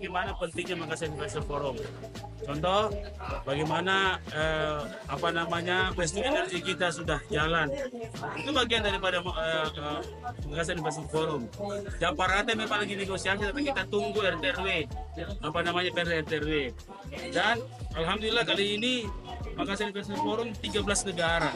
bagaimana pentingnya Makassar Investor Forum. Contoh, bagaimana waste to energy kita sudah jalan. Itu bagian daripada Makassar Investor Forum. Jakarta memang lagi negosiasi, tapi kita tunggu RT/RW, perda RT/RW. Dan alhamdulillah kali ini Makassar Investor Forum 13 negara.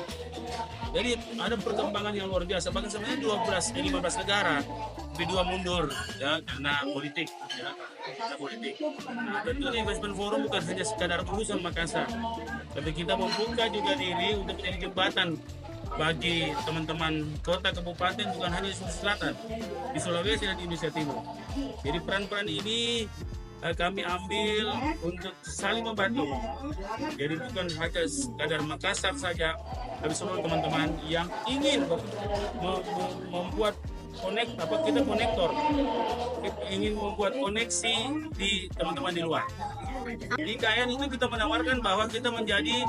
Jadi ada perkembangan yang luar biasa. Bahkan sebenarnya 12 dari 15 negara, tapi 2 mundur ya karena politik. Ya, karena politik. Nah, tentu investment forum bukan hanya sekadar urusan Makassar, tapi kita membuka juga diri untuk menjadi jembatan bagi teman-teman kota kabupaten, bukan hanya di Sulawesi Selatan, di Sulawesi dan di Indonesia Timur. Jadi peran-peran ini kami ambil untuk saling membantu. Jadi bukan hanya sekadar Makassar saja, tapi seluruh teman-teman yang ingin membuat kita konektor, kita ingin membuat koneksi di teman-teman di luar. Di IKN itu kita menawarkan bahwa kita menjadi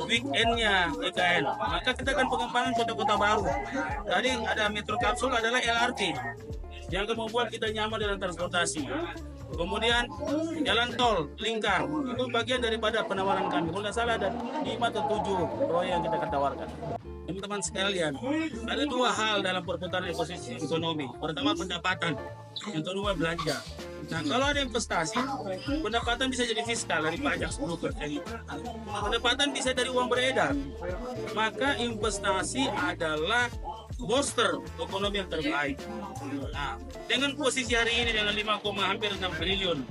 weekendnya IKN. Maka kita akan pengembangan kota-kota baru. Tadi ada metro kapsul adalah LRT yang akan membuat kita nyaman dalam transportasi. Kemudian jalan tol lingkar itu bagian daripada penawaran kami. Kalau tidak salah ada 5 atau 7 proyek yang kita akan tawarkan. Teman-teman sekalian, ada 2 hal dalam perputaran ekonomi. Pertama pendapatan, yang kedua belanja. Nah, kalau ada investasi, pendapatan bisa jadi fiskal dari pajak 10%. Pendapatan bisa dari uang beredar. Maka investasi adalah booster ekonomi yang terbaik. Nah, dengan posisi hari ini dengan hampir 6 triliun,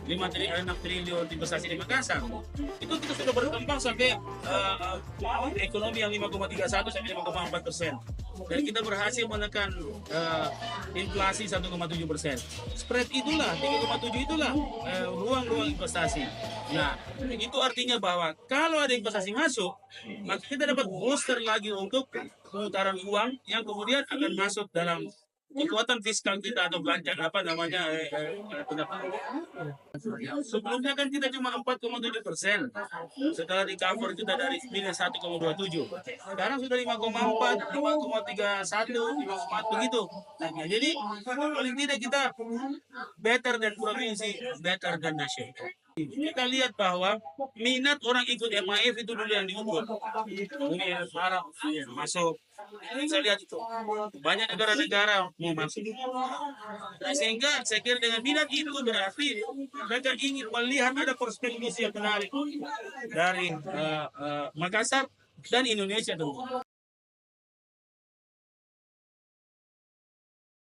6 triliun investasi di Makassar, itu kita sudah berkembang sampai ekonomi yang 5,31 sampai 5,4%. Dan kita berhasil menekan inflasi 1,7%. Spread itulah 3,7 itulah ruang-ruang investasi. Nah, itu artinya bahwa kalau ada investasi masuk, maka kita dapat booster lagi untuk pemutaran uang yang kemudian akan masuk dalam kekuatan fiskal kita atau belanja pendapatan. Sebelumnya kan kita cuma 4,7%. Setelah di cover kita dari minus 1,27. Sekarang sudah 5,4, 5,31, 5,4 begitu. Nah, jadi paling tidak kita better dan provinsi, better dan nasional. Kita lihat bahwa minat orang ikut MAF itu dulu yang diukur. Uni Arab masuk. Saya lihat itu banyak negara-negara mau masuk. Nah, sehingga saya kira dengan minat itu berarti mereka ingin melihat ada perspektif yang menarik dari Makassar dan Indonesia dulu.